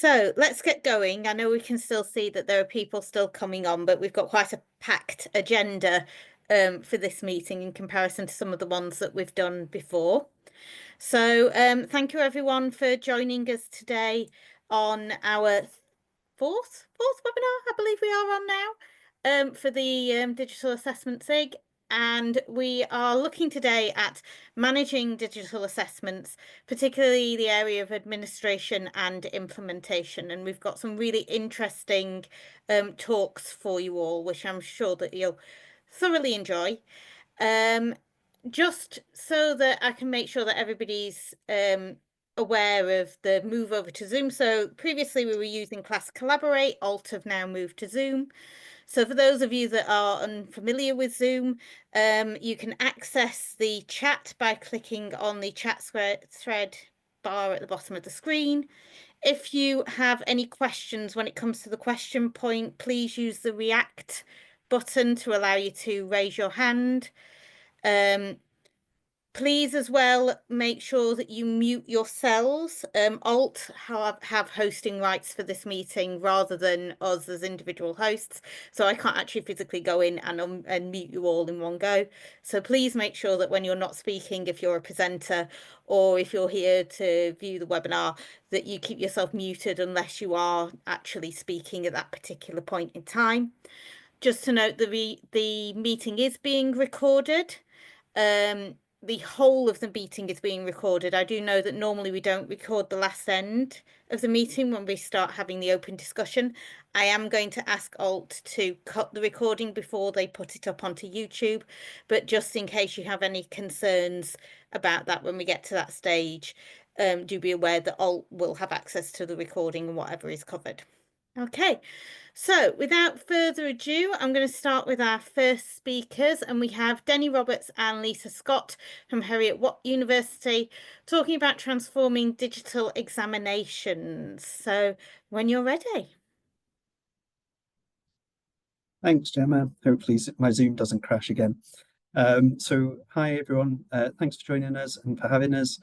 So let's get going. I know we can still see that there are people still coming on, but we've got quite a packed agenda for this meeting in comparison to some of the ones that we've done before. So thank you everyone for joining us today on our fourth webinar, I believe we are on now, for the Digital Assessment SIG. And we are looking today at managing digital assessments, particularly the area of administration and implementation. And we've got some really interesting talks for you all, which I'm sure that you'll thoroughly enjoy. Just so that I can make sure that everybody's aware of the move over to Zoom. So previously we were using Class Collaborate, Alt have now moved to Zoom. So for those of you that are unfamiliar with Zoom, you can access the chat by clicking on the chat thread bar at the bottom of the screen. If you have any questions when it comes to the question point, please use the React button to allow you to raise your hand. Please as well make sure that you mute yourselves. Alt have hosting rights for this meeting rather than us as individual hosts, so I can't actually physically go in and mute you all in one go. So please make sure that when you're not speaking, if you're a presenter or if you're here to view the webinar, that you keep yourself muted unless you are actually speaking at that particular point in time. Just to note, the meeting is being recorded. The whole of the meeting is being recorded. I do know that normally we don't record the last end of the meeting when we start having the open discussion. I am going to ask Alt to cut the recording before they put it up onto YouTube, but just in case you have any concerns about that when we get to that stage, do be aware that Alt will have access to the recording and whatever is covered. Okay, so without further ado, I'm going to start with our first speakers, and we have Denny Roberts and Lisa Scott from Heriot-Watt University talking about transforming digital examinations. So when you're ready. Thanks, Gemma. Hopefully my Zoom doesn't crash again. So hi, everyone. Thanks for joining us and for having us.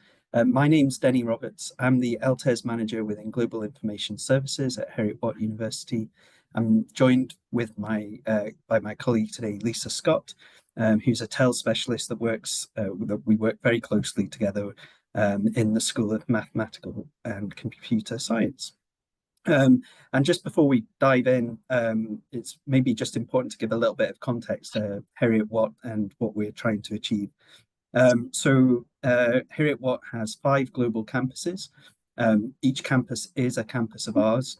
My name's Denny Roberts. I'm the LTES manager within Global Information Services at Heriot-Watt University. I'm joined with by my colleague today, Lisa Scott, who's a TEL specialist that works, we work very closely together in the School of Mathematical and Computer Science. And just before we dive in, it's maybe just important to give a little bit of context to Heriot-Watt and what we're trying to achieve. Heriot-Watt has 5 global campuses. Each campus is a campus of ours.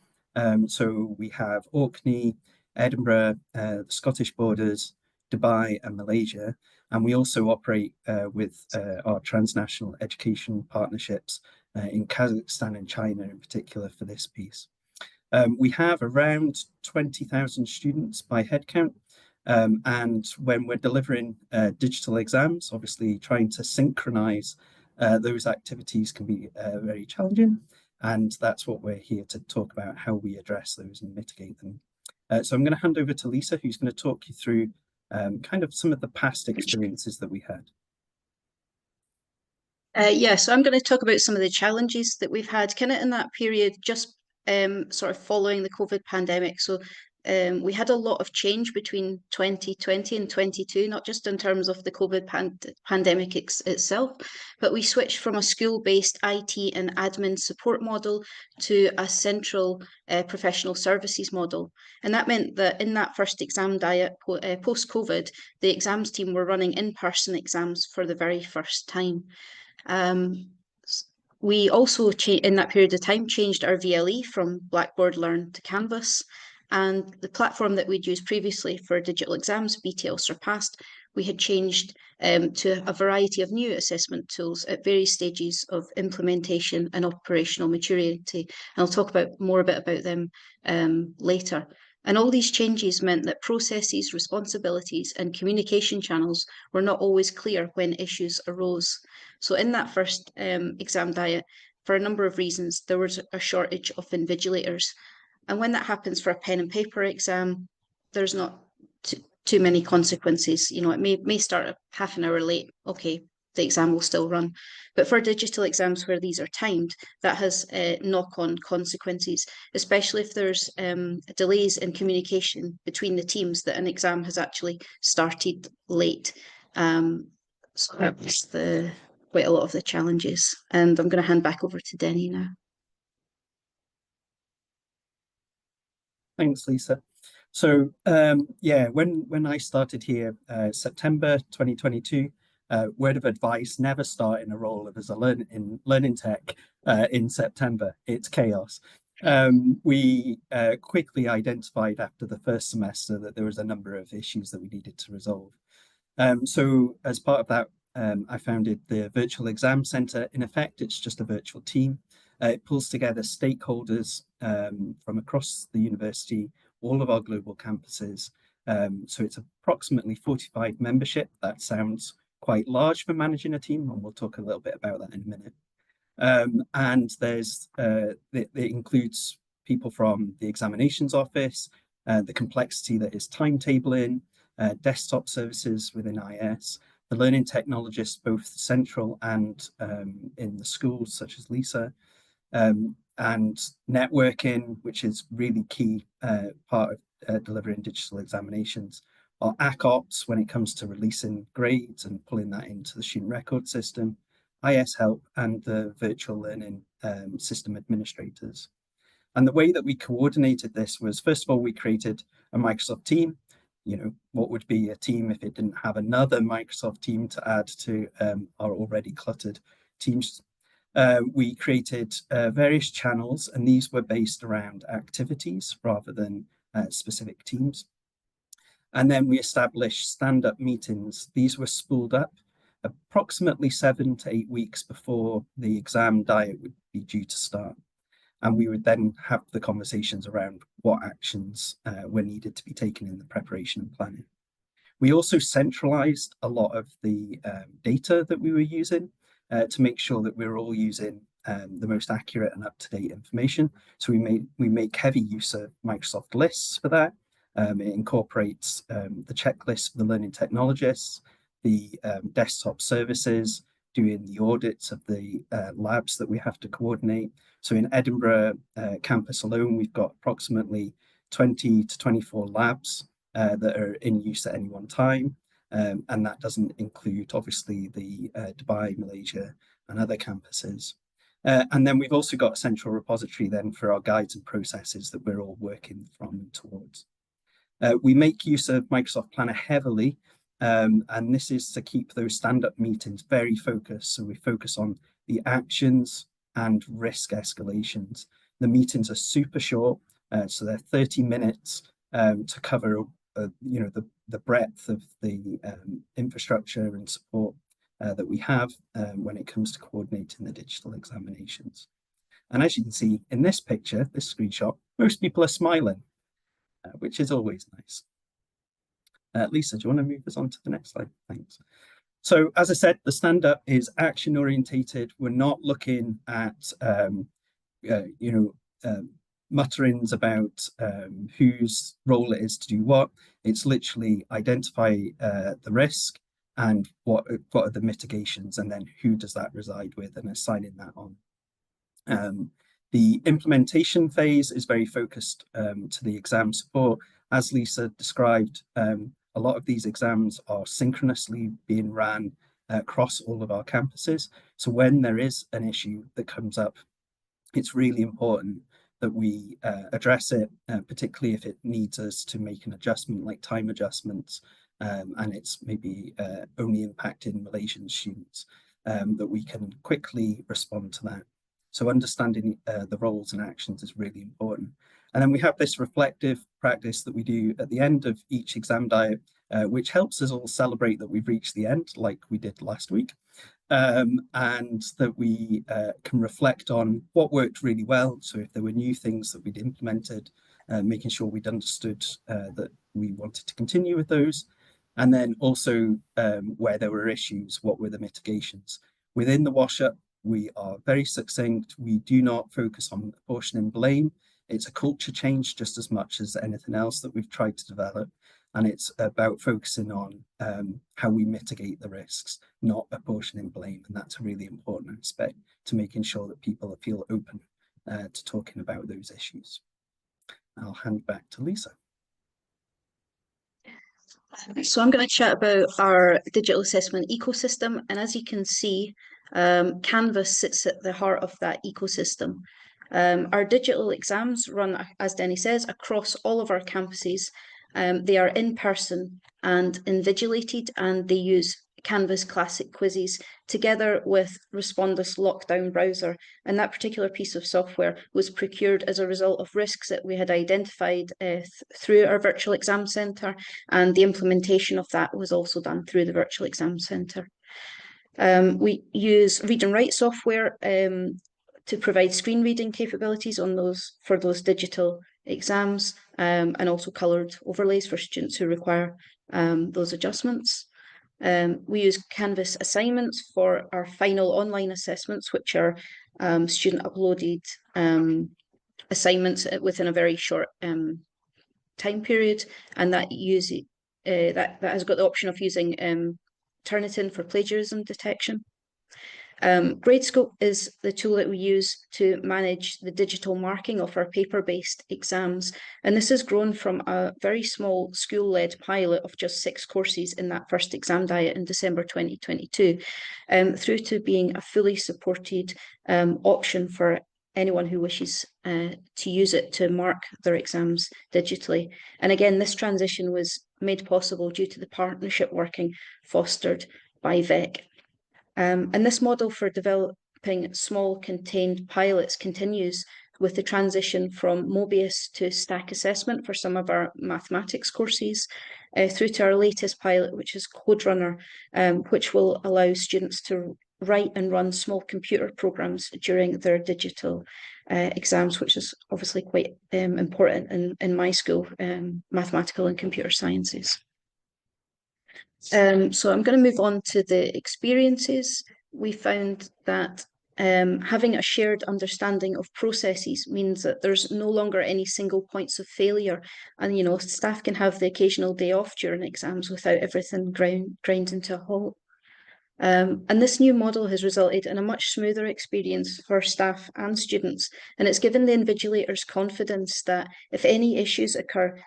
So we have Orkney, Edinburgh, the Scottish Borders, Dubai and Malaysia. And we also operate with our transnational education partnerships in Kazakhstan and China in particular for this piece. We have around 20,000 students by headcount. And when we're delivering digital exams, obviously trying to synchronize those activities can be very challenging. And that's what we're here to talk about, how we address those and mitigate them. So I'm going to hand over to Lisa, who's going to talk you through kind of some of the past experiences that we had. So I'm going to talk about some of the challenges that we've had kind of in that period, just sort of following the COVID pandemic. So we had a lot of change between 2020 and 22, not just in terms of the COVID pandemic itself, but we switched from a school-based IT and admin support model to a central professional services model. And that meant that in that first exam diet post-COVID, the exams team were running in-person exams for the very first time. We also, in that period of time, changed our VLE from Blackboard Learn to Canvas. And the platform that we'd used previously for digital exams, BTL Surpassed, we had changed to a variety of new assessment tools at various stages of implementation and operational maturity. And I'll talk more about them later. And all these changes meant that processes, responsibilities, and communication channels were not always clear when issues arose. So in that first exam diet, for a number of reasons, there was a shortage of invigilators. And when that happens for a pen and paper exam, there's not too many consequences. You know, it may start half an hour late. Okay, the exam will still run. But for digital exams where these are timed, that has knock-on consequences, especially if there's delays in communication between the teams, that an exam has actually started late. So that's quite a lot of the challenges. And I'm going to hand back over to Denny now. Thanks, Lisa. So yeah, when I started here, September 2022, word of advice: never start in a role as a learning tech in September. It's chaos. We quickly identified after the first semester that there was a number of issues that we needed to resolve. So as part of that, I founded the Virtual Exam Centre. In effect, it's just a virtual team. It pulls together stakeholders from across the university, all of our global campuses. So it's approximately 45 membership. That sounds quite large for managing a team, and we'll talk a little bit about that in a minute. And it includes people from the examinations office, the complexity that is timetabling, desktop services within IS, the learning technologists, both central and in the schools, such as Lisa, and networking, which is really key part of delivering digital examinations. Our ACOPS when it comes to releasing grades and pulling that into the student record system, IS Help, and the virtual learning system administrators. And the way that we coordinated this was, first of all, we created a Microsoft team. You know, what would be a team if it didn't have another Microsoft team to add to our already cluttered teams? We created various channels, and these were based around activities rather than specific teams. And then we established stand-up meetings. These were spooled up approximately 7 to 8 weeks before the exam diet would be due to start. And we would then have the conversations around what actions were needed to be taken in the preparation and planning. We also centralized a lot of the data that we were using to make sure that we were all using the most accurate and up-to-date information. So we make heavy use of Microsoft lists for that. It incorporates the checklist for the learning technologists, the desktop services, doing the audits of the labs that we have to coordinate. So in Edinburgh campus alone, we've got approximately 20 to 24 labs that are in use at any one time. And that doesn't include, obviously, the Dubai, Malaysia, and other campuses. And then we've also got a central repository then for our guides and processes that we're all working from and towards. We make use of Microsoft Planner heavily, and this is to keep those stand-up meetings very focused. So we focus on the actions and risk escalations. The meetings are super short, so they're 30 minutes to cover the breadth of the infrastructure and support that we have when it comes to coordinating the digital examinations. And as you can see in this picture, this screenshot, most people are smiling, which is always nice. Lisa, do you want to move us on to the next slide? Thanks. So as I said, the stand-up is action orientated. We're not looking at mutterings about whose role it is to do what. It's literally identify the risk and what are the mitigations, and then who does that reside with, and assigning that on. The implementation phase is very focused to the exam support. As Lisa described, a lot of these exams are synchronously being ran across all of our campuses. So when there is an issue that comes up, it's really important that we address it, particularly if it needs us to make an adjustment, like time adjustments, and it's maybe only impacting Malaysian students, that we can quickly respond to that. So understanding the roles and actions is really important. And then we have this reflective practice that we do at the end of each exam diet, which helps us all celebrate that we've reached the end, like we did last week, and that we can reflect on what worked really well. So if there were new things that we'd implemented, making sure we'd understood that we wanted to continue with those. And then also where there were issues, what were the mitigations? Within the wash-up, we are very succinct. We do not focus on apportioning blame. It's a culture change just as much as anything else that we've tried to develop. And it's about focusing on how we mitigate the risks, not apportioning blame. And that's a really important aspect to making sure that people feel open to talking about those issues. I'll hand back to Lisa. So I'm going to chat about our digital assessment ecosystem. And as you can see, Canvas sits at the heart of that ecosystem. Our digital exams run, as Denny says, across all of our campuses. They are in person and invigilated, and they use Canvas Classic quizzes together with Respondus Lockdown Browser. And that particular piece of software was procured as a result of risks that we had identified through our virtual exam centre, and the implementation of that was also done through the virtual exam centre. We use read and write software to provide screen reading capabilities on for those digital exams, and also coloured overlays for students who require those adjustments. We use Canvas assignments for our final online assessments, which are student uploaded assignments within a very short time period, and that has got the option of using Turnitin for plagiarism detection. Gradescope is the tool that we use to manage the digital marking of our paper-based exams. And this has grown from a very small school-led pilot of just 6 courses in that first exam diet in December 2022, through to being a fully supported option for anyone who wishes to use it to mark their exams digitally. And again, this transition was made possible due to the partnership working fostered by VEC. And this model for developing small contained pilots continues with the transition from Mobius to stack assessment for some of our mathematics courses, through to our latest pilot, which is CodeRunner, which will allow students to write and run small computer programs during their digital exams, which is obviously quite important in my school, mathematical and computer sciences. So I'm going to move on to the experiences. We found that having a shared understanding of processes means that there's no longer any single points of failure, and staff can have the occasional day off during exams without everything ground into a halt. And this new model has resulted in a much smoother experience for staff and students, and it's given the invigilators confidence that if any issues occur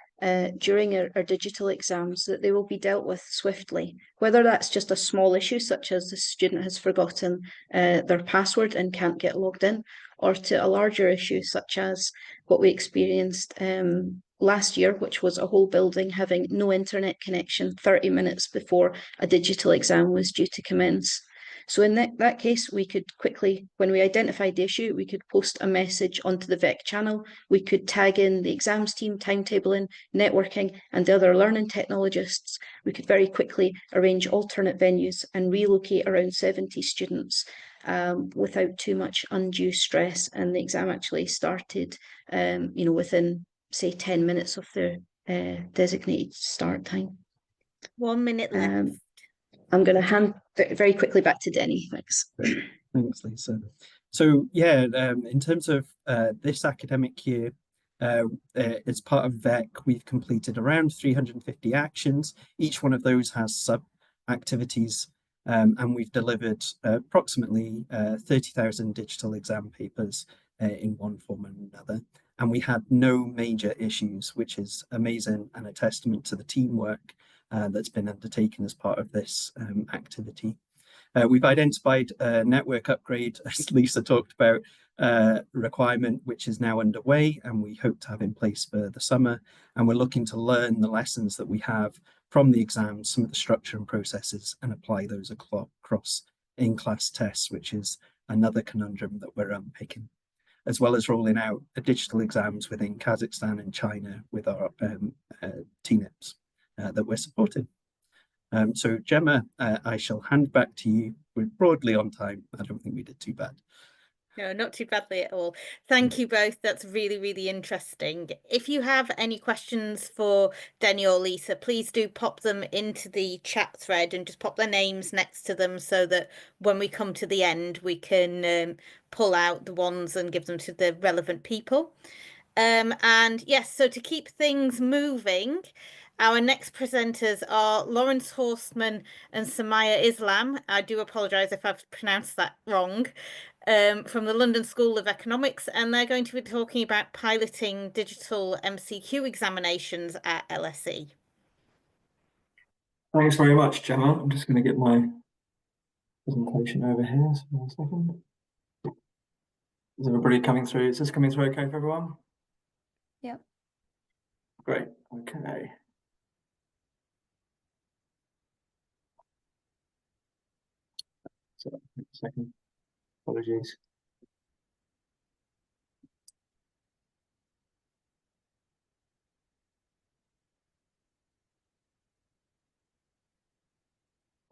during our digital exams, that they will be dealt with swiftly, whether that's just a small issue such as the student has forgotten their password and can't get logged in, or to a larger issue such as what we experienced last year, which was a whole building having no internet connection 30 minutes before a digital exam was due to commence. So in that case, we could quickly, when we identified the issue, we could post a message onto the VEC channel. We could tag in the exams team, timetabling, networking, and the other learning technologists. We could very quickly arrange alternate venues and relocate around 70 students without too much undue stress. And the exam actually started, within, say, 10 minutes of the designated start time. 1 minute left. I'm going to hand very quickly back to Denny. Thanks. Thanks, Lisa. So yeah, in terms of this academic year, as part of VEC, we've completed around 350 actions. Each one of those has sub-activities, and we've delivered approximately 30,000 digital exam papers in one form or another. And we had no major issues, which is amazing and a testament to the teamwork that's been undertaken as part of this activity. We've identified a network upgrade, as Lisa talked about, requirement, which is now underway, and we hope to have in place for the summer. And we're looking to learn the lessons that we have from the exams, some of the structure and processes, and apply those across in-class tests, which is another conundrum that we're unpicking, as well as rolling out digital exams within Kazakhstan and China with our TNIPs that we're supporting. So Gemma, I shall hand back to you. We're broadly on time. I don't think we did too bad. No, not too badly at all. Thank you both. That's really, really interesting. If you have any questions for Denny or Lisa, please do pop them into the chat thread and just pop their names next to them so that when we come to the end, we can pull out the ones and give them to the relevant people. And yes, so to keep things moving, Our next presenters are Lawrence Horstman and Samaya Islam. I do apologise if I've pronounced that wrong. From the London School of Economics, and they're going to be talking about piloting digital MCQ examinations at LSE. Thanks very much, Gemma. I'm just going to get my presentation over here. So 1 second. Is everybody coming through? Is this coming through okay for everyone? Yep. Great. Okay. So, 1 second. Apologies.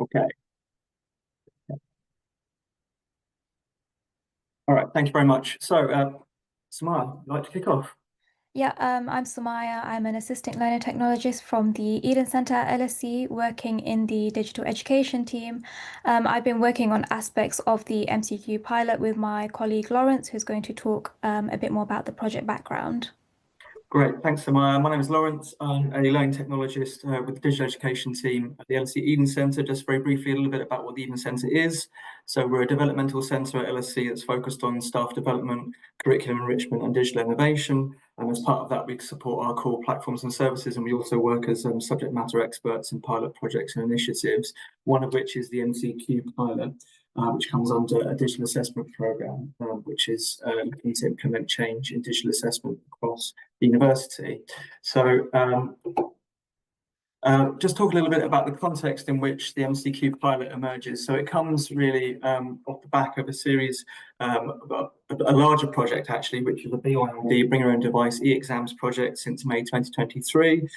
Okay. All right. Thank you very much. So, Samaya, would you like to kick off? Yeah, I'm Sumaya. I'm an assistant learning technologist from the Eden Centre at LSE, working in the digital education team. I've been working on aspects of the MCQ pilot with my colleague Lawrence, who's going to talk a bit more about the project background. Great, thanks, Samaya. My name is Lawrence. I'm a learning technologist with the digital education team at the LSE Eden Centre. Just very briefly, a little bit about what the Eden Centre is. So we're a developmental centre at LSE that's focused on staff development, curriculum enrichment and digital innovation. And as part of that, we support our core platforms and services, and we also work as subject matter experts in pilot projects and initiatives, one of which is the MCQ pilot. Which comes under a digital assessment programme, which is looking to implement change in digital assessment across the university. So just talk a little bit about the context in which the MCQ pilot emerges. So it comes really off the back of a series, a larger project actually, which is a BYOD, Bring Your Own Device e-exams project since May 2023.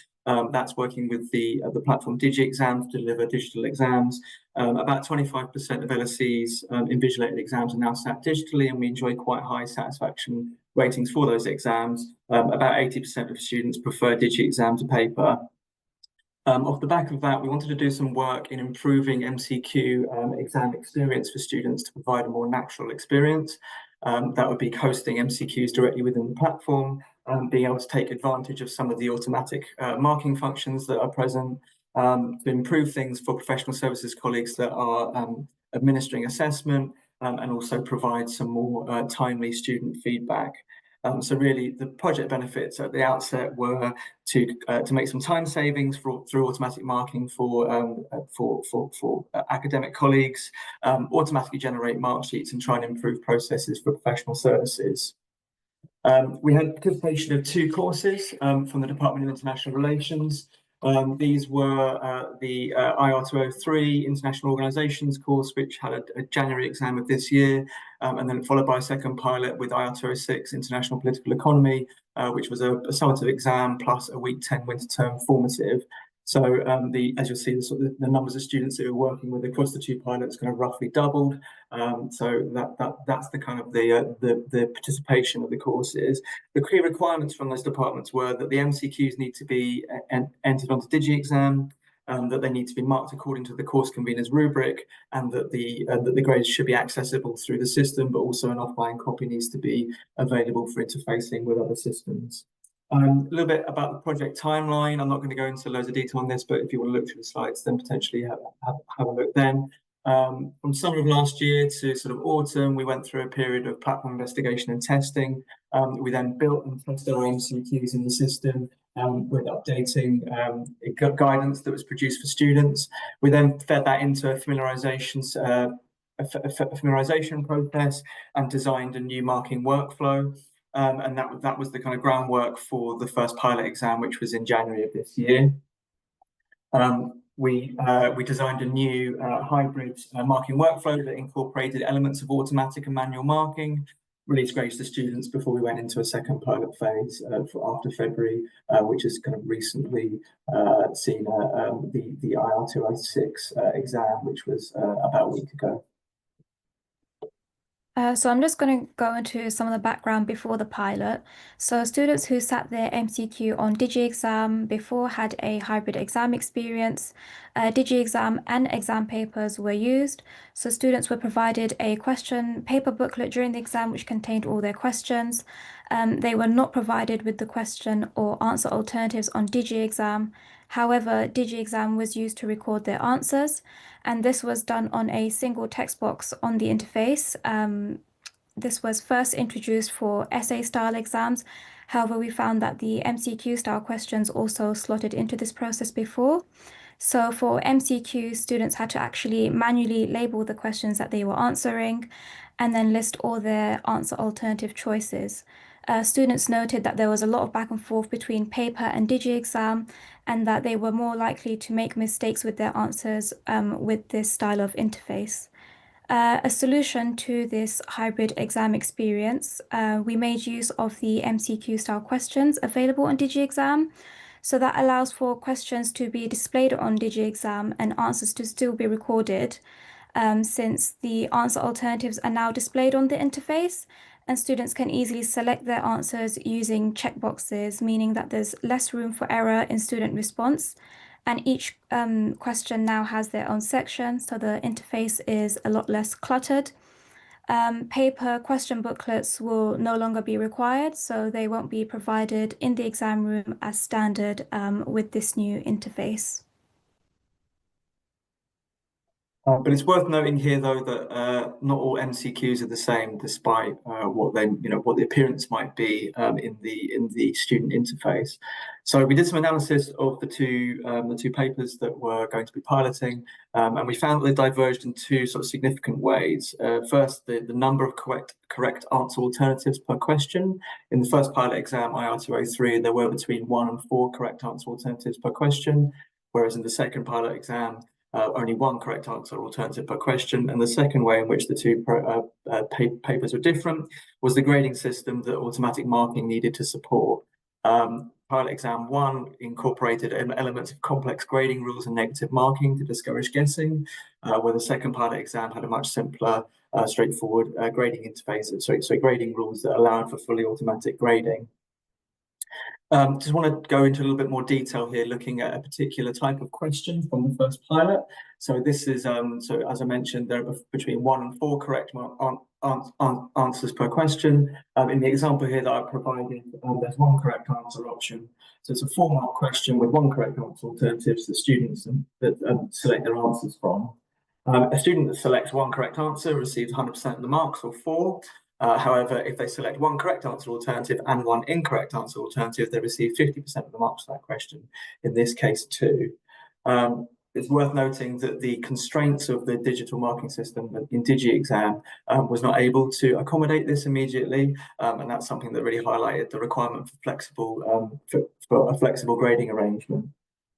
That's working with the platform DigiExams to deliver digital exams. About 25% of LSE's invigilated exams are now sat digitally, and we enjoy quite high satisfaction ratings for those exams. About 80% of students prefer DigiExam to paper. Off the back of that, we wanted to do some work in improving MCQ exam experience for students to provide a more natural experience. That would be hosting MCQs directly within the platform, being able to take advantage of some of the automatic marking functions that are present, to improve things for professional services colleagues that are administering assessment, and also provide some more timely student feedback. So really, the project benefits at the outset were to make some time savings through automatic marking for academic colleagues, automatically generate mark sheets, and try and improve processes for professional services. We had participation of 2 courses from the Department of International Relations. These were the IR203 International Organisations course, which had a January exam of this year, and then followed by a second pilot with IR206 International Political Economy, which was a summative exam plus a week 10 winter term formative. So as you'll see, the numbers of students that we're working with across the 2 pilots kind of roughly doubled. So that's the kind of the participation of the courses. The key requirements from those departments were that the MCQs need to be entered onto DigiExam, that they need to be marked according to the course convener's rubric, and that the grades should be accessible through the system, but also an offline copy needs to be available for interfacing with other systems. A little bit about the project timeline. I'm not going to go into loads of detail on this, but if you want to look through the slides, then potentially have a look then. From summer of last year to sort of autumn, we went through a period of platform investigation and testing. We then built and tested our MCQs in the system with updating guidance that was produced for students. We then fed that into a familiarization process and designed a new marking workflow. And that was the kind of groundwork for the first pilot exam, which was in January of this year. We designed a new hybrid marking workflow that incorporated elements of automatic and manual marking, released grades to students before we went into a second pilot phase after February, which has kind of recently seen the IR206 exam, which was about a week ago. So I'm just going to go into some of the background before the pilot. So students who sat their MCQ on DigiExam before had a hybrid exam experience. DigiExam and exam papers were used. So students were provided a question paper booklet during the exam which contained all their questions. They were not provided with the question or answer alternatives on DigiExam. However, DigiExam was used to record their answers, and this was done on a single text box on the interface. This was first introduced for essay style exams. However, we found that the MCQ style questions also slotted into this process before. So for MCQ, students had to actually manually label the questions that they were answering and then list all their answer alternative choices. Students noted that there was a lot of back and forth between paper and DigiExam and that they were more likely to make mistakes with their answers with this style of interface. A solution to this hybrid exam experience, we made use of the MCQ style questions available on DigiExam. So that allows for questions to be displayed on DigiExam and answers to still be recorded, since the answer alternatives are now displayed on the interface, and students can easily select their answers using checkboxes, meaning that there's less room for error in student response. And each question now has their own section, so the interface is a lot less cluttered. Paper question booklets will no longer be required, so they won't be provided in the exam room as standard with this new interface. But it's worth noting here, though, that not all MCQs are the same, despite what the appearance might be in the student interface. So we did some analysis of the two papers that we're going to be piloting, and we found that they diverged in two sort of significant ways. First, the number of correct answer alternatives per question. In the first pilot exam, IR203, there were between 1 and 4 correct answer alternatives per question, whereas in the second pilot exam, only 1 correct answer alternative per question. And the second way in which the two papers were different was the grading system that automatic marking needed to support. Pilot exam 1 incorporated elements of complex grading rules and negative marking to discourage guessing, where the second pilot exam had a much simpler, straightforward grading interface, so grading rules that allowed for fully automatic grading. Just want to go into a little bit more detail here, looking at a particular type of question from the first pilot. So this is, so as I mentioned, there are between 1 and 4 correct answers per question. In the example here that I provided, there's 1 correct answer option. So it's a 4-mark question with 1 correct answer alternatives that students that select their answers from. A student that selects 1 correct answer receives 100% of the marks, or 4. However, if they select 1 correct answer alternative and 1 incorrect answer alternative, they receive 50% of the marks for that question, in this case 2. It's worth noting that the constraints of the digital marking system in DigiExam was not able to accommodate this immediately, and that's something that really highlighted the requirement for for a flexible grading arrangement.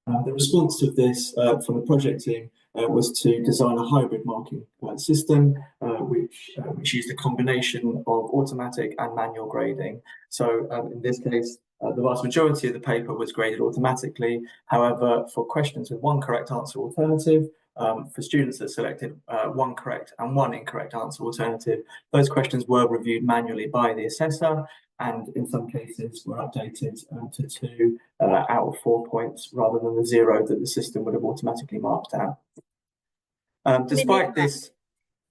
The response of this from the project team was to design a hybrid marking system, which used a combination of automatic and manual grading. So in this case, the vast majority of the paper was graded automatically. However, for questions with 1 correct answer alternative, for students that selected 1 correct and 1 incorrect answer alternative, those questions were reviewed manually by the assessor, and in some cases were updated to 2 out of 4 points rather than the 0 that the system would have automatically marked out. Despite this,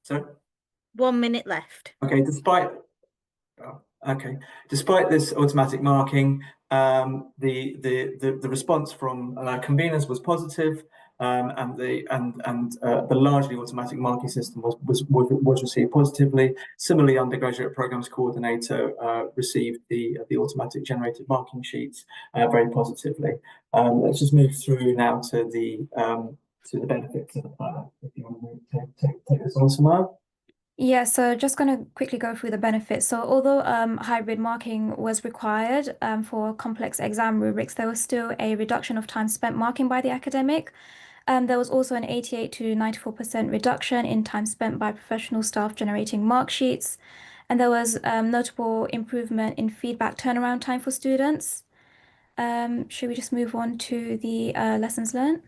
sorry? 1 minute left. Okay, despite this automatic marking, the response from conveners was positive, and the largely automatic marking system was received positively. Similarly, undergraduate programs coordinator received the automatic generated marking sheets very positively. Let's just move through now to the benefits of the pilot. If you want to take this on, Samara. Yeah, so just going to quickly go through the benefits. So although hybrid marking was required for complex exam rubrics, there was still a reduction of time spent marking by the academic. There was also an 88 to 94% reduction in time spent by professional staff generating mark sheets. And there was notable improvement in feedback turnaround time for students. Should we just move on to the lessons learned?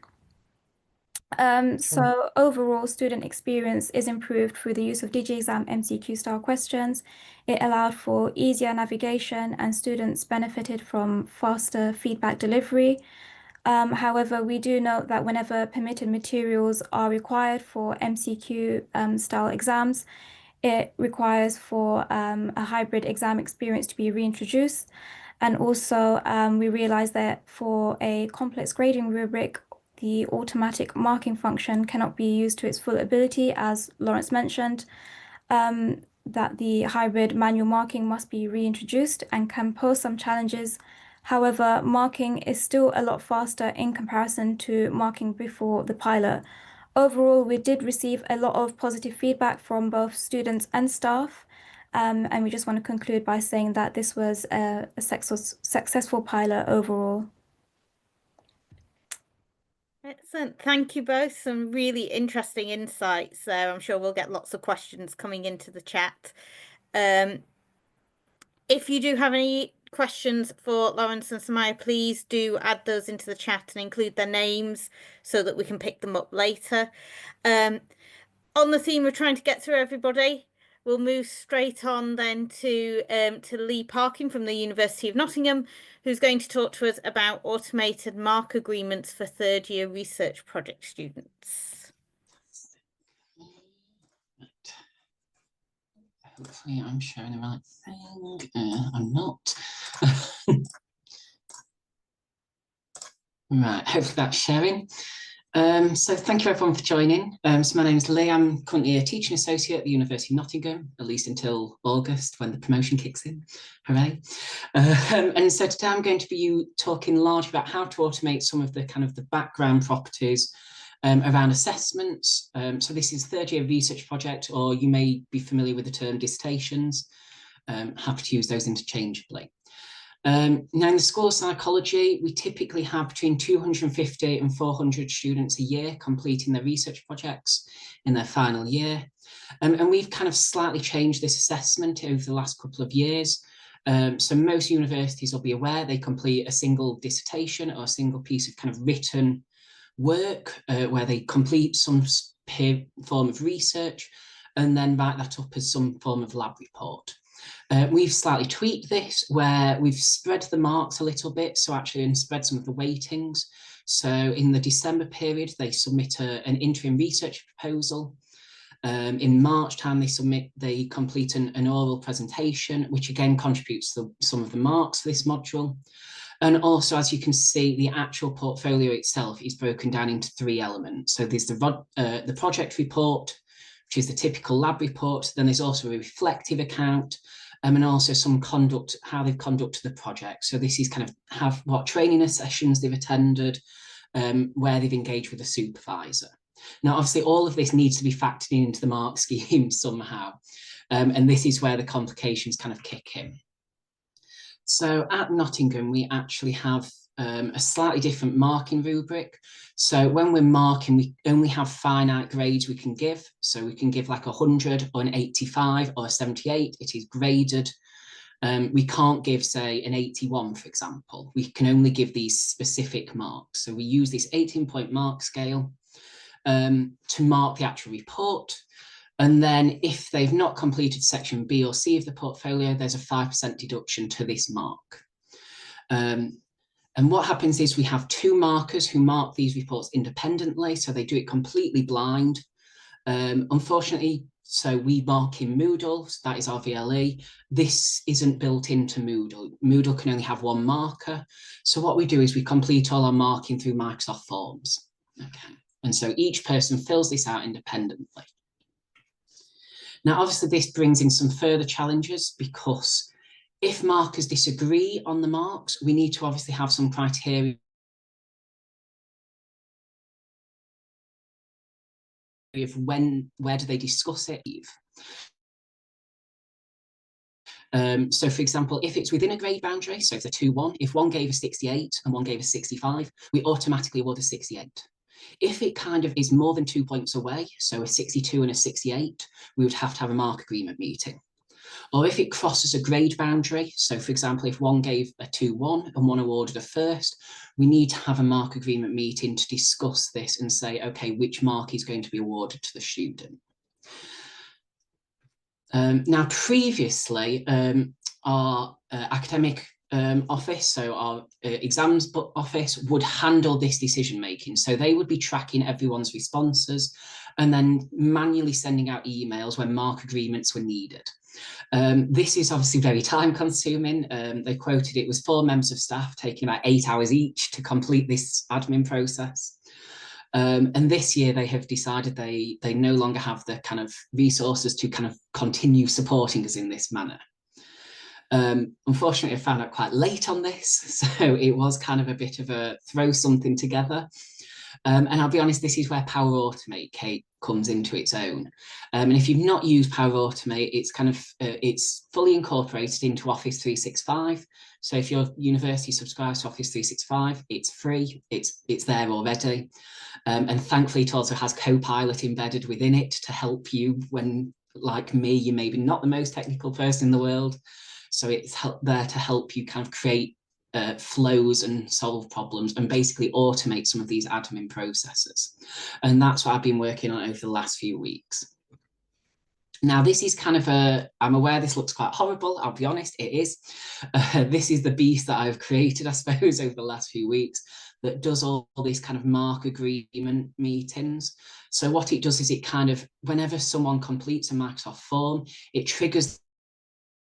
So overall, student experience is improved through the use of DigiExam MCQ style questions. It allowed for easier navigation and students benefited from faster feedback delivery. However, we do note that whenever permitted materials are required for MCQ style exams, it requires for a hybrid exam experience to be reintroduced. And also, we realized that for a complex grading rubric, the automatic marking function cannot be used to its full ability, as Lawrence mentioned, that the hybrid manual marking must be reintroduced and can pose some challenges. However, marking is still a lot faster in comparison to marking before the pilot. Overall, we did receive a lot of positive feedback from both students and staff. And we just want to conclude by saying that this was a successful pilot overall. Excellent. Thank you both. Some really interesting insights there. I'm sure we'll get lots of questions coming into the chat. If you do have any questions for Lawrence and Samaya, please do add those into the chat and include their names so that we can pick them up later. On the theme of trying to get through everybody, we'll move straight on then to Lee Parkin from the University of Nottingham, who's going to talk to us about automated mark agreements for third-year research project students. Hopefully I'm showing the right thing. I'm not. Right, hopefully that's sharing. So thank you everyone for joining. So my name is Lee. I'm currently a teaching associate at the University of Nottingham, at least until August when the promotion kicks in. Hooray. And so today I'm going to be talking largely about how to automate some of the the background properties around assessments. So this is third year research project, or you may be familiar with the term dissertations. Happy to use those interchangeably. Now in the School of Psychology, we typically have between 250 and 400 students a year completing their research projects in their final year. And we've kind of slightly changed this assessment over the last couple of years. So most universities will be aware they complete a single dissertation or a single piece of written work where they complete some form of research and then write that up as some form of lab report. We've slightly tweaked this where we've spread the marks a little bit, so actually and spread some of the weightings. So in the December period, they submit an interim research proposal. In March time, they complete an oral presentation, which again contributes to some of the marks for this module. And also, as you can see, the actual portfolio itself is broken down into 3 elements. So there's the project report, which is the typical lab report. Then there's also a reflective account, and also some conduct, how they've conducted the project. So this is what training sessions they've attended, where they've engaged with a supervisor. Now, obviously, all of this needs to be factored into the mark scheme somehow. And this is where the complications kick in. So at Nottingham, we actually have a slightly different marking rubric. So when we're marking, we only have finite grades we can give. So we can give like 100 or an 85 or a 78. It is graded. We can't give, say, an 81, for example. We can only give these specific marks. So we use this 18-point mark scale to mark the actual report. And then if they've not completed section B or C of the portfolio, there's a 5% deduction to this mark. And what happens is we have 2 markers who mark these reports independently, so they do it completely blind. Unfortunately, so we mark in Moodle, so that is our VLE. This isn't built into Moodle. Moodle can only have 1 marker. So what we do is we complete all our marking through Microsoft Forms. Okay. And so each person fills this out independently. Now, obviously, this brings in some further challenges because if markers disagree on the marks, we need to obviously have some criteria of where do they discuss it. So, for example, if it's within a grade boundary, so if they're 2-1, if one gave a 68 and one gave a 65, we automatically award a 68. If it is more than 2 points away, so a 62 and a 68, we would have to have a mark agreement meeting. Or if it crosses a grade boundary, so for example, if one gave a 2-1 and one awarded a first, we need to have a mark agreement meeting to discuss this and say, okay, which mark is going to be awarded to the student. Now, previously, our academic office, so our exams office, would handle this decision making. So they would be tracking everyone's responses and then manually sending out emails when mark agreements were needed. This is obviously very time consuming. They quoted it was 4 members of staff taking about 8 hours each to complete this admin process. And this year they have decided they no longer have the kind of resources to kind of continue supporting us in this manner. Unfortunately, I found out quite late on this, so it was kind of a bit of a throw something together. And I'll be honest, this is where Power Automate, Kate, comes into its own. And if you've not used Power Automate, it's kind of it's fully incorporated into Office 365. So if your university subscribes to Office 365, it's free. It's there already. And thankfully, it also has Copilot embedded within it to help you when, like me, you're maybe not the most technical person in the world. So it's there to help you kind of create flows and solve problems and basically automate some of these admin processes. And that's what I've been working on over the last few weeks. Now, this is kind of I'm aware this looks quite horrible, I'll be honest, it is. This is the beast that I've created, I suppose, over the last few weeks that does all these kind of mark agreement meetings. So what it does is it kind of, whenever someone completes a Microsoft form, it triggers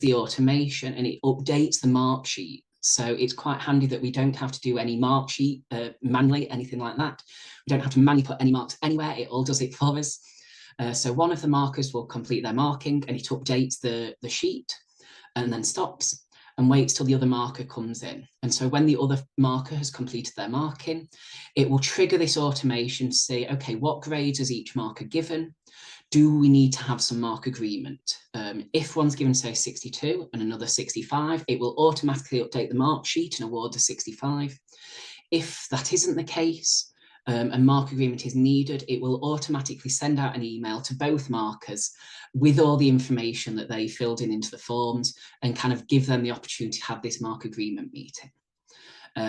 the automation and it updates the mark sheet. So it's quite handy that we don't have to do any mark sheet manually, anything like that. We don't have to manually put any marks anywhere. It all does it for us. So one of the markers will complete their marking and it updates the sheet and then stops and waits till the other marker comes in. And so when the other marker has completed their marking, it will trigger this automation to say, okay, what grades is each marker given? Do we need to have some mark agreement? If one's given, say, 62 and another 65, it will automatically update the mark sheet and award the 65. If that isn't the case, and mark agreement is needed, it will automatically send out an email to both markers with all the information that they filled in into the forms and kind of give them the opportunity to have this mark agreement meeting.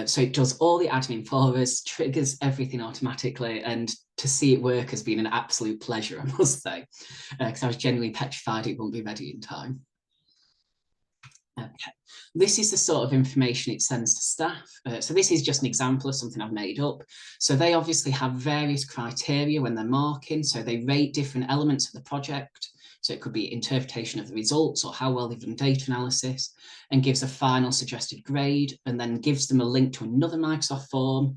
So it does all the admin for us, triggers everything automatically, and to see it work has been an absolute pleasure, I must say, because I was genuinely petrified it wouldn't be ready in time. Okay, this is the sort of information it sends to staff. So this is just an example of something I've made up. So they obviously have various criteria when they're marking. So they rate different elements of the project. So it could be interpretation of the results or how well they've done data analysis, and gives a final suggested grade, and then gives them a link to another Microsoft form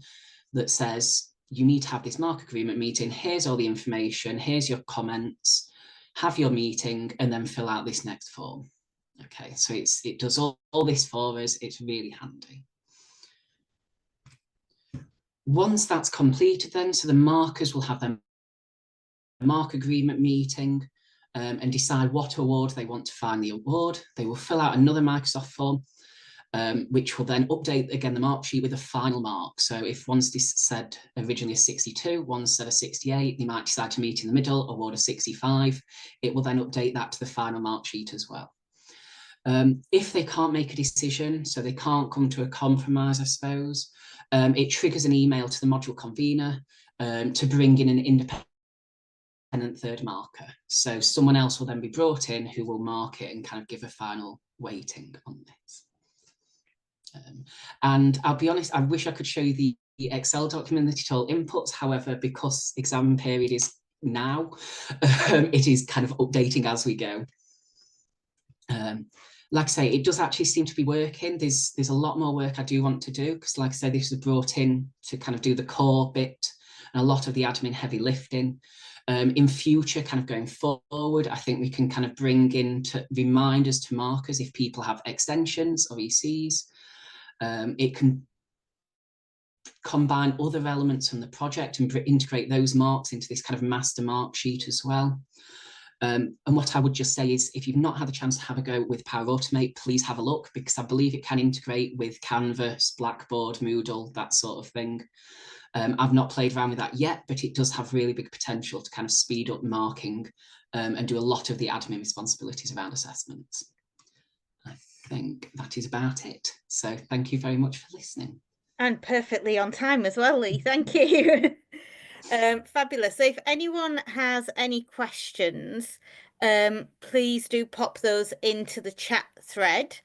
that says, you need to have this mark agreement meeting. Here's all the information. Here's your comments. Have your meeting and then fill out this next form. Okay, so it does all this for us. It's really handy. Once that's completed then, so the markers will have their mark agreement meeting and decide what award they want to find the award. They will fill out another Microsoft form, which will then update again the mark sheet with a final mark. So if one's said originally a 62, one said a 68, they might decide to meet in the middle, award a 65. It will then update that to the final mark sheet as well. If they can't make a decision, so they can't come to a compromise, I suppose, it triggers an email to the module convener to bring in an independent third marker. So someone else will then be brought in who will mark it and kind of give a final weighting on this. And I'll be honest, I wish I could show you the Excel document that it all inputs. However, because exam period is now, it is kind of updating as we go. Like I say, it does actually seem to be working. There's a lot more work I do want to do because, like I say, this was brought in to kind of do the core bit and a lot of the admin heavy lifting. In future, kind of going forward, I think we can kind of bring in to reminders to markers if people have extensions or ECs. It can combine other elements from the project and integrate those marks into this kind of master mark sheet as well. And what I would just say is, if you've not had a chance to have a go with Power Automate, please have a look, because I believe it can integrate with Canvas, Blackboard, Moodle, that sort of thing. I've not played around with that yet, but it does have really big potential to kind of speed up marking and do a lot of the admin responsibilities around assessments. I think that is about it. So thank you very much for listening. And perfectly on time as well, Lee. Thank you. Fabulous. So if anyone has any questions, please do pop those into the chat thread.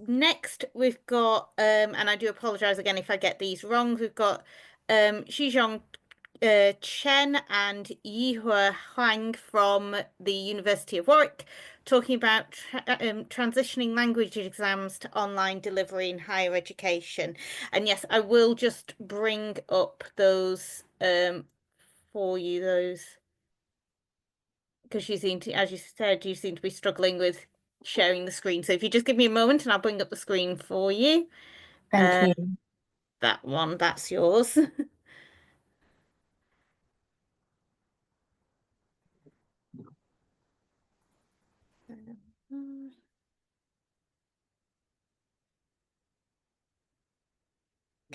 Next, we've got, and I do apologize again if I get these wrong, we've got Xizhong Chen and Yihua Huang from the University of Warwick, talking about transitioning language exams to online delivery in higher education. And yes, I will just bring up those for you, those, because you seem to, as you said, you seem to be struggling with sharing the screen. So if you just give me a moment and I'll bring up the screen for you. Thank you. That one, that's yours.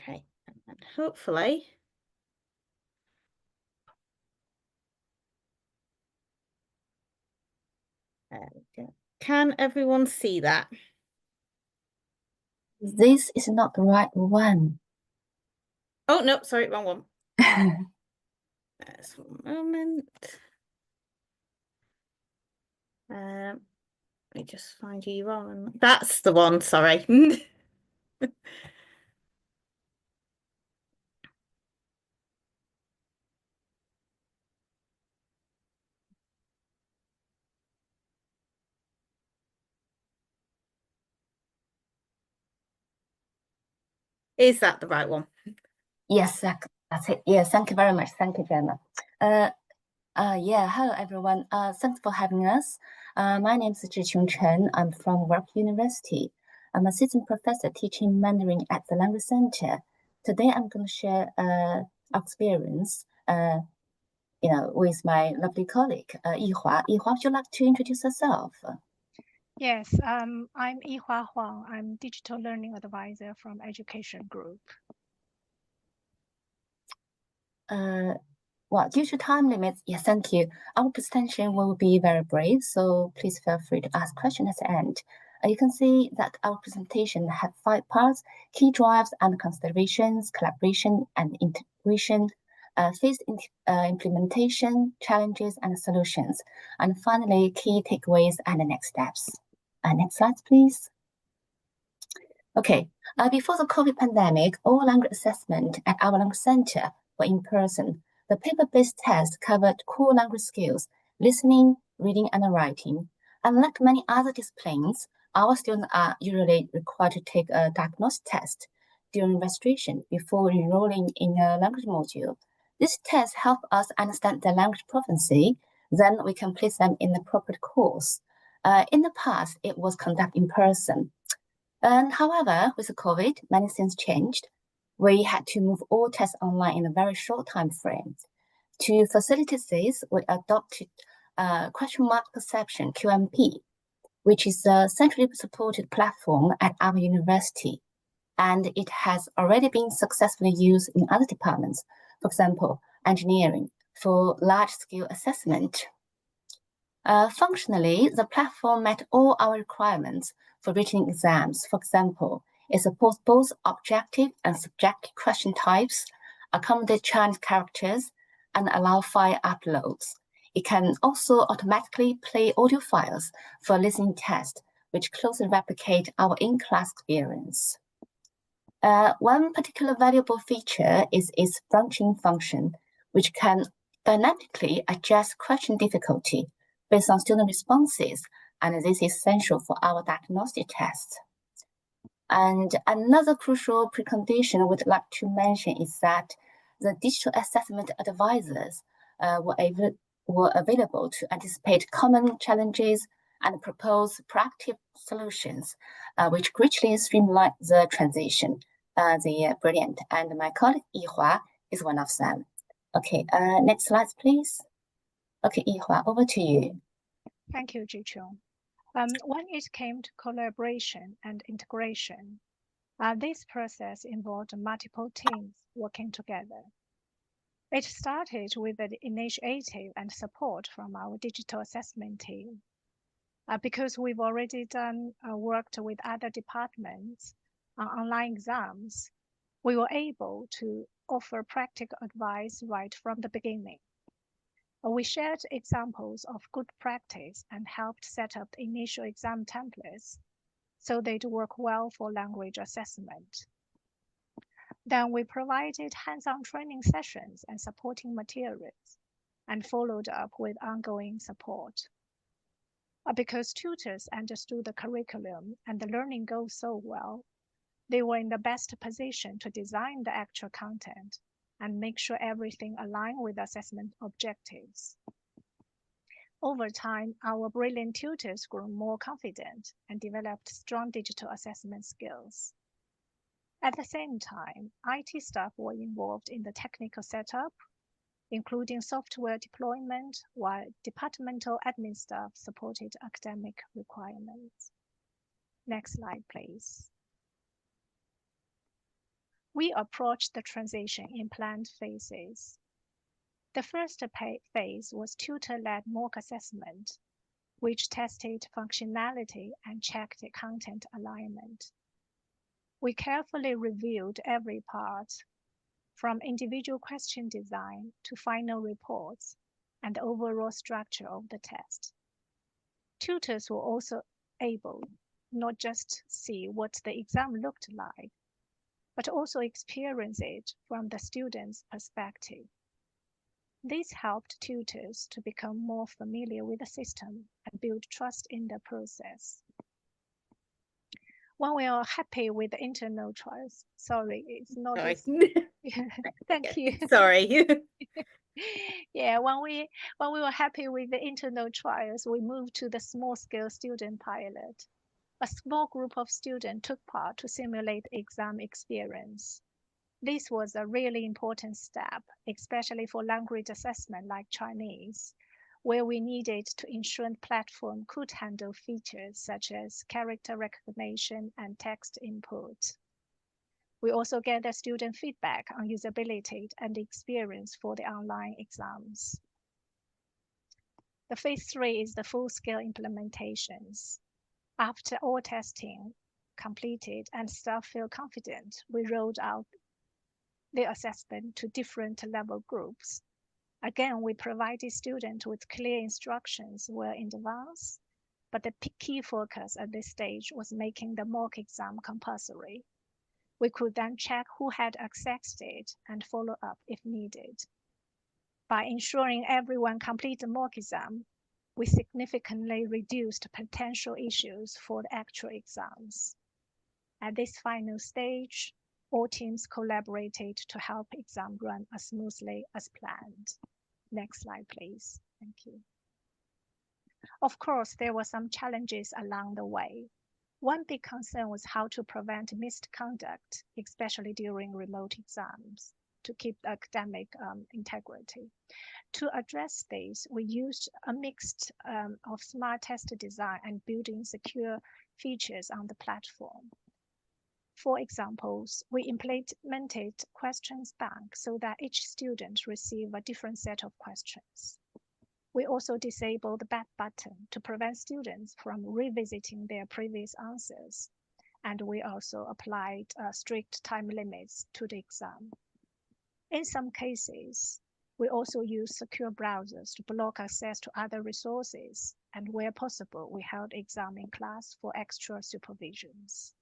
Okay, and hopefully there we go. Can everyone see that? This is not the right one. Oh no, sorry, wrong one. Just one moment. Let me just find you wrong. That's the one, sorry. Is that the right one? Yes, that's it. Yes, thank you very much. Thank you, Gemma. Yeah, hello everyone. Thanks for having us. My name is Zhiqiong Chen. I'm from Warwick University. I'm a assistant professor teaching Mandarin at the Language Center. Today I'm going to share experience, with my lovely colleague, Yihua. Yihua, would you like to introduce yourself? Yes, I'm Yihua Huang. I'm Digital Learning Advisor from Education Group. Well, due to time limits, yes, thank you. Our presentation will be very brief, so please feel free to ask questions at the end. You can see that our presentation has 5 parts: key drives and considerations, collaboration and integration, phased implementation, challenges and solutions, and finally, key takeaways and the next steps. Next slide, please. Okay, before the COVID pandemic, all language assessment at our language center were in person. The paper-based test covered core language skills, listening, reading, and writing. Unlike many other disciplines, our students are usually required to take a diagnostic test during registration before enrolling in a language module. This test helps us understand the language proficiency, then we can place them in the proper course. In the past, it was conducted in person. And however, with the COVID, many things changed. We had to move all tests online in a very short time frame. To facilitate this, we adopted question mark perception, QMP, which is a centrally supported platform at our university. And it has already been successfully used in other departments, for example, engineering, for large-scale assessment. Functionally, the platform met all our requirements for written exams. For example, it supports both objective and subjective question types, accommodate Chinese characters, and allow file uploads. It can also automatically play audio files for listening tests, which closely replicate our in-class experience. One particular valuable feature is its branching function, which can dynamically adjust question difficulty based on student responses, and this is essential for our diagnostic tests. And another crucial precondition I would like to mention is that the digital assessment advisors were available to anticipate common challenges and propose proactive solutions, which greatly streamline the transition. They're brilliant, and my colleague Yihua is one of them. Okay, next slide, please. Okay, Yihua, over to you. Thank you, Zhiqiong. When it came to collaboration and integration, this process involved multiple teams working together. It started with the initiative and support from our digital assessment team. Because we've already worked with other departments on online exams, we were able to offer practical advice right from the beginning. We shared examples of good practice and helped set up the initial exam templates so they'd work well for language assessment. Then we provided hands-on training sessions and supporting materials and followed up with ongoing support. Because tutors understood the curriculum and the learning goals so well, they were in the best position to design the actual content and make sure everything aligned with assessment objectives. Over time, our brilliant tutors grew more confident and developed strong digital assessment skills. At the same time, IT staff were involved in the technical setup, including software deployment, while departmental admin staff supported academic requirements. Next slide, please. We approached the transition in planned phases. The first phase was tutor-led mock assessment, which tested functionality and checked the content alignment. We carefully reviewed every part, from individual question design to final reports and the overall structure of the test. Tutors were also able not just see what the exam looked like, but also experience it from the student's perspective. This helped tutors to become more familiar with the system and build trust in the process. When we are happy with the internal trials, sorry, it's not Sorry. Thank you. Sorry. Yeah, when we were happy with the internal trials, we moved to the small-scale student pilot. A small group of students took part to simulate exam experience. This was a really important step, especially for language assessment like Chinese, where we needed to ensure the platform could handle features such as character recognition and text input. We also gathered student feedback on usability and experience for the online exams. The phase 3 is the full-scale implementations. After all testing completed and staff feel confident, we rolled out the assessment to different level groups. Again, we provided students with clear instructions well in advance, but the key focus at this stage was making the mock exam compulsory. We could then check who had accessed it and follow up if needed. By ensuring everyone complete the mock exam, we significantly reduced potential issues for the actual exams. At this final stage, all teams collaborated to help exam run as smoothly as planned. Next slide, please. Thank you. Of course, there were some challenges along the way. One big concern was how to prevent misconduct, especially during remote exams, to keep academic integrity. To address this, we used a mix of smart test design and building secure features on the platform. For examples, we implemented questions bank so that each student receives a different set of questions. We also disabled the back button to prevent students from revisiting their previous answers, and we also applied strict time limits to the exam. In some cases, we also used secure browsers to block access to other resources, and where possible, we held exam in class for extra supervisions.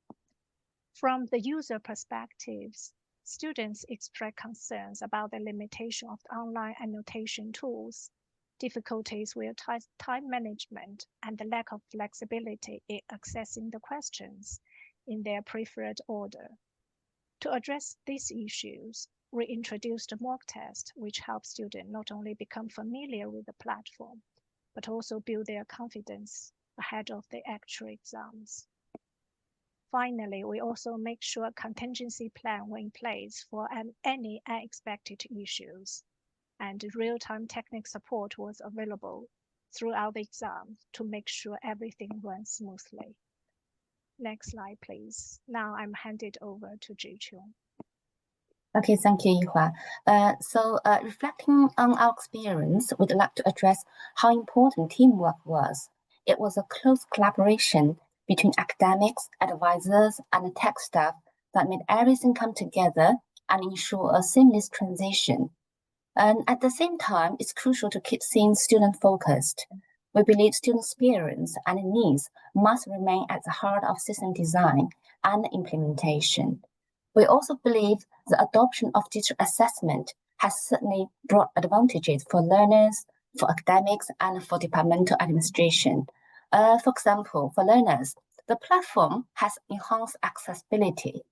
From the user perspectives, students express concerns about the limitation of the online annotation tools, difficulties with time management, and the lack of flexibility in accessing the questions in their preferred order. To address these issues, we introduced a mock test, which helps students not only become familiar with the platform, but also build their confidence ahead of the actual exams. Finally, we also make sure a contingency plan were in place for any unexpected issues, and real-time technical support was available throughout the exam to make sure everything runs smoothly. Next slide, please. Now I'm handed over to Zhiqiu. Okay, thank you, Yuhua. Reflecting on our experience, we'd like to address how important teamwork was. It was a close collaboration between academics, advisors, and tech staff that made everything come together and ensure a seamless transition. And at the same time, it's crucial to keep things student-focused. We believe student experience and needs must remain at the heart of system design and implementation. We also believe the adoption of digital assessment has certainly brought advantages for learners, for academics, and for departmental administration. For example, for learners, the platform has enhanced accessibility.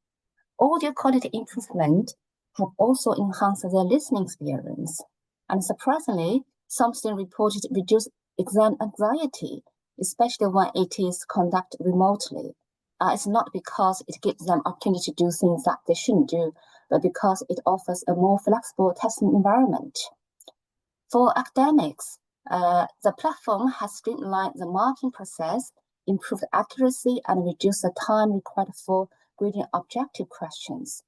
Audio quality improvement have also enhanced their listening experience. And surprisingly, some students reported reduced exam anxiety, especially when it is conducted remotely. It's not because it gives them opportunity to do things that they shouldn't do, but because it offers a more flexible testing environment. For academics, the platform has streamlined the marking process, improved accuracy, and reduced the time required for grading objective questions.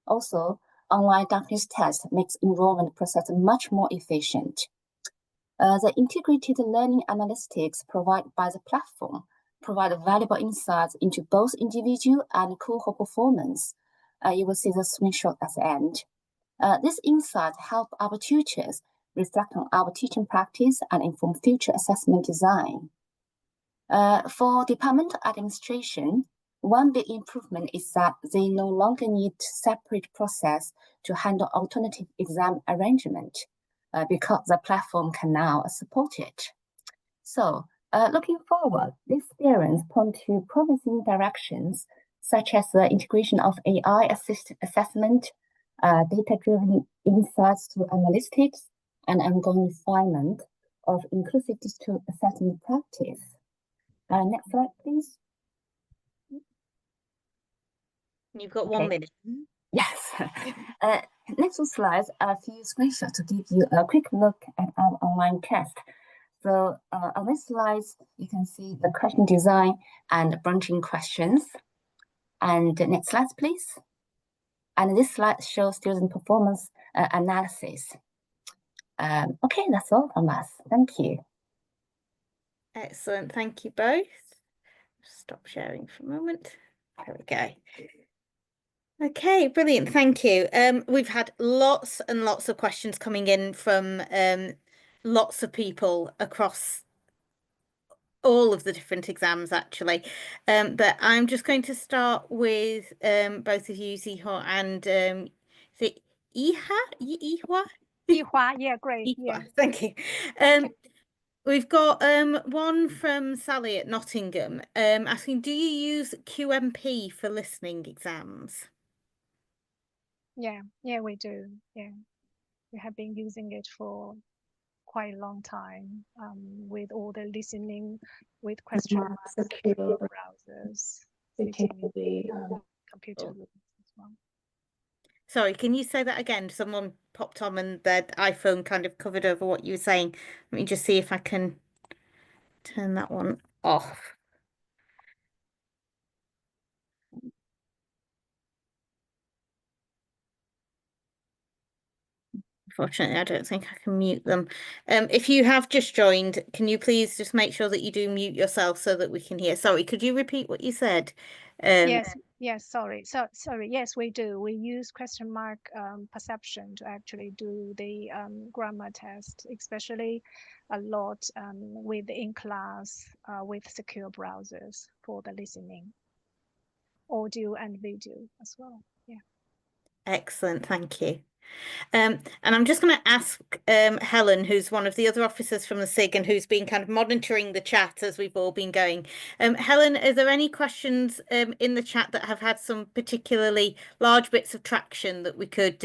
Also, online darkness test makes enrollment process much more efficient. The integrated learning analytics provided by the platform provide valuable insights into both individual and cohort performance. You will see the screenshot at the end. These insights help our tutors reflect on our teaching practice and inform future assessment design. For departmental administration, one big improvement is that they no longer need separate process to handle alternative exam arrangement because the platform can now support it. So, looking forward, this experience points to promising directions, such as the integration of AI-assisted assessment, data-driven insights through analytics, and ongoing refinement of inclusive digital assessment practice. Next slide, please. You've got 1 minute. Yes. Next slide, a few screenshots to give you a quick look at our online test. So on this slide, you can see the question design and branching questions. And the next slide, please. And this slide shows student performance analysis. Okay, that's all from us. Thank you. Excellent. Thank you both. Stop sharing for a moment. There we go. Okay, brilliant. Thank you. We've had lots and lots of questions coming in from lots of people across all of the different exams, actually. But I'm just going to start with both of you, Ziho and is it Ihua? Yihua, yeah, great. Ihua, Yeah. thank you. We've got one from Sally at Nottingham asking, do you use QMP for listening exams? Yeah, we do. Yeah, we have been using it for quite a long time with all the listening with question marks, secure browsers, computer rooms as well. Sorry, can you say that again? Someone popped on and their iPhone kind of covered over what you were saying. Let me just see if I can turn that one off. Unfortunately, I don't think I can mute them. If you have just joined, can you please just make sure that you do mute yourself so that we can hear? Sorry, could you repeat what you said? Yes, sorry. Sorry, yes, we do. We use question mark perception to actually do the grammar test, especially a lot with in-class with secure browsers for the listening, audio and video as well. Yeah. Excellent, thank you. And I'm just going to ask Helen, who's one of the other officers from the SIG and who's been kind of monitoring the chat as we've all been going. Helen, are there any questions in the chat that have had some particularly large bits of traction that we could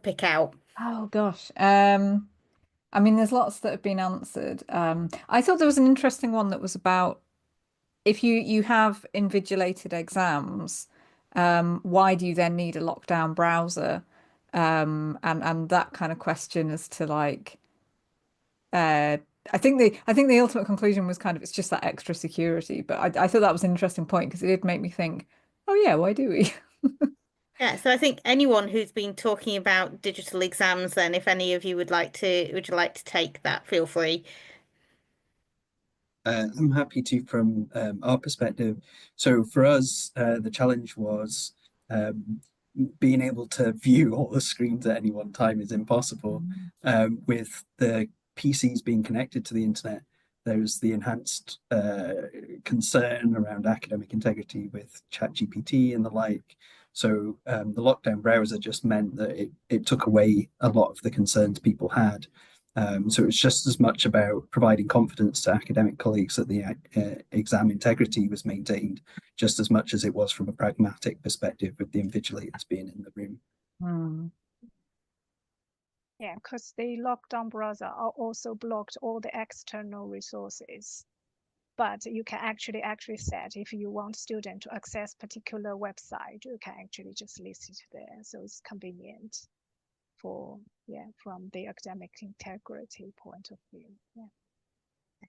pick out? Oh gosh. I mean, there's lots that have been answered. I thought there was an interesting one that was about if you have invigilated exams, why do you then need a lockdown browser? And that kind of question as to like, I think the ultimate conclusion was kind of it's just that extra security. But I thought that was an interesting point because it did make me think, oh yeah, why do we? Yeah, so I think anyone who's been talking about digital exams, then if any of you would you like to take that, feel free. I'm happy to from our perspective. So for us, the challenge was being able to view all the screens at any one time is impossible. With the PCs being connected to the internet, there was the enhanced concern around academic integrity with ChatGPT and the like. So the lockdown browser just meant that it took away a lot of the concerns people had. So it was just as much about providing confidence to academic colleagues that the exam integrity was maintained, just as much as it was from a pragmatic perspective with the invigilators being in the room. Mm. Yeah, because the lockdown browser also blocked all the external resources. But you can actually set if you want student to access particular website, you can actually just list it there. So it's convenient for, from the academic integrity point of view. Yeah.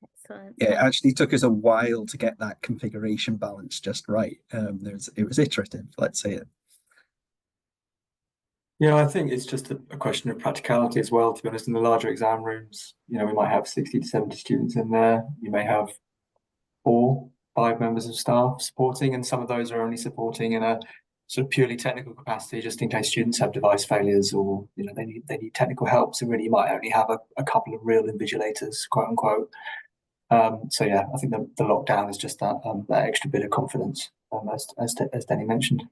Excellent. Yeah, it actually took us a while to get that configuration balance just right. It was iterative, let's say it. Yeah, I think it's just a question of practicality as well, to be honest. In the larger exam rooms, we might have 60 to 70 students in there. You may have 4, 5 members of staff supporting, and some of those are only supporting in a sort of purely technical capacity, just in case students have device failures or they need technical help. So really, you might only have a couple of real invigilators, quote unquote. So yeah, I think the lockdown is just that extra bit of confidence, as Danny mentioned.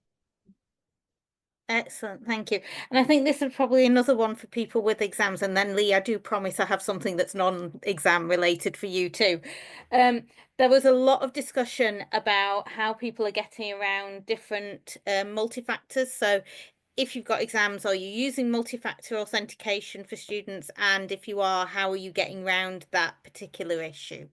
Excellent, thank you. And I think this is probably another one for people with exams. And then Lee, I do promise I have something that's non-exam related for you too. There was a lot of discussion about how people are getting around different multi-factors. So if you've got exams, are you using multi-factor authentication for students? And if you are, how are you getting around that particular issue?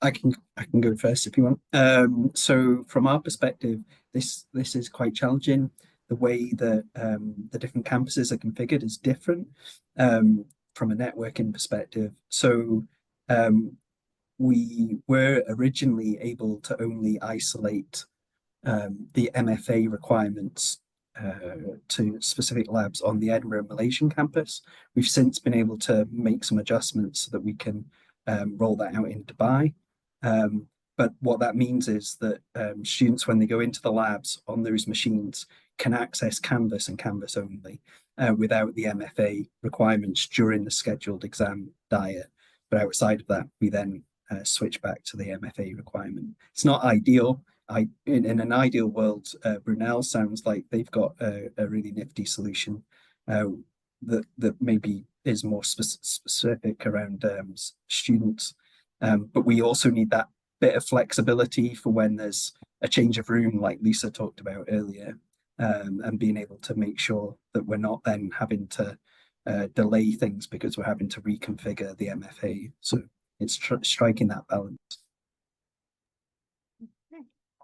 I can go first if you want. So from our perspective, this is quite challenging. The way that the different campuses are configured is different from a networking perspective. So we were originally able to only isolate the MFA requirements to specific labs on the Edinburgh Malaysian campus. We've since been able to make some adjustments so that we can roll that out in Dubai. But what that means is that students, when they go into the labs on those machines, can access Canvas and Canvas only without the MFA requirements during the scheduled exam diet. But outside of that, we then switch back to the MFA requirement. It's not ideal. In an ideal world, Brunel sounds like they've got a really nifty solution that maybe is more specific around students. But we also need that bit of flexibility for when there's a change of room, like Lisa talked about earlier, and being able to make sure that we're not then having to delay things because we're having to reconfigure the MFA. So it's striking that balance.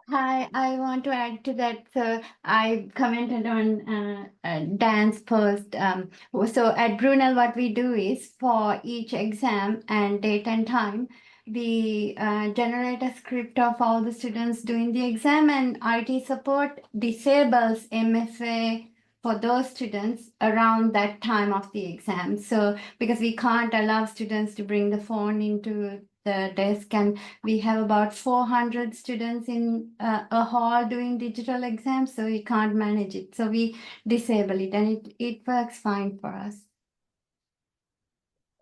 Hi, I want to add to that. So I commented on Dan's post. So at Brunel, what we do is for each exam and date and time, we generate a script of all the students doing the exam, and IT support disables MFA for those students around that time of the exam. So because we can't allow students to bring the phone into the desk, and we have about 400 students in a hall doing digital exams, so we can't manage it. So we disable it, and it works fine for us.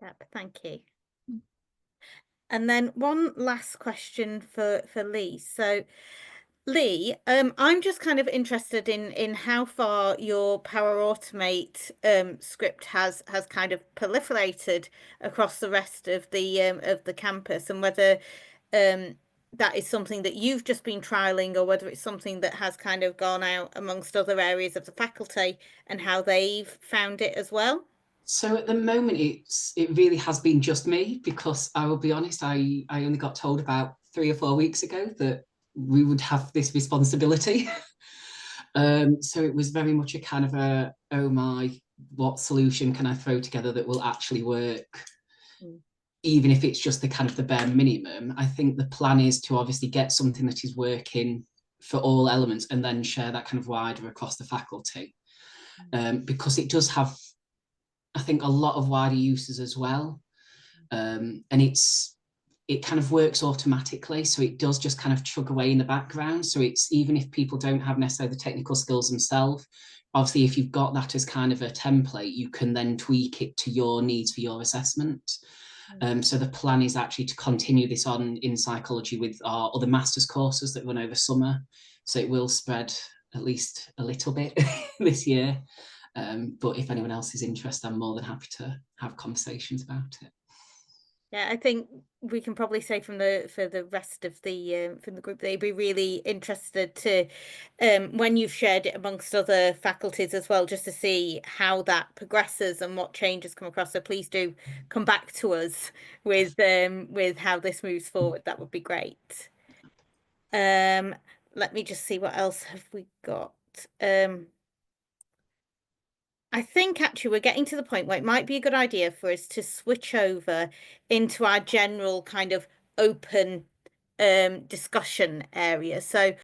Yep, thank you. And then one last question for Lee. So Lee, I'm just kind of interested in how far your Power Automate script has kind of proliferated across the rest of the campus, and whether that is something that you've just been trialing, or whether it's something that has kind of gone out amongst other areas of the faculty and how they've found it as well. So at the moment, it really has been just me, because I will be honest, I only got told about 3 or 4 weeks ago that we would have this responsibility. So it was very much a kind of a, oh my, what solution can I throw together that will actually work? Even if it's just the kind of the bare minimum. I think the plan is to obviously get something that is working for all elements and then share that kind of wider across the faculty. Because it does have, I think, a lot of wider uses as well. And it's it kind of works automatically. So it does just kind of chug away in the background. So it's, even if people don't have necessarily the technical skills themselves, obviously if you've got that as kind of a template, you can then tweak it to your needs for your assessment. So the plan is actually to continue this on in psychology with our other master's courses that run over summer. So it will spread at least a little bit this year. But if anyone else is interested, I'm more than happy to have conversations about it. Yeah, I think we can probably say for the rest of the from the group, they'd be really interested to when you've shared it amongst other faculties as well, just to see how that progresses and what changes come across. So please do come back to us with how this moves forward. That would be great. Let me just see, what else have we got? I think actually we're getting to the point where it might be a good idea for us to switch over into our general kind of open discussion area. So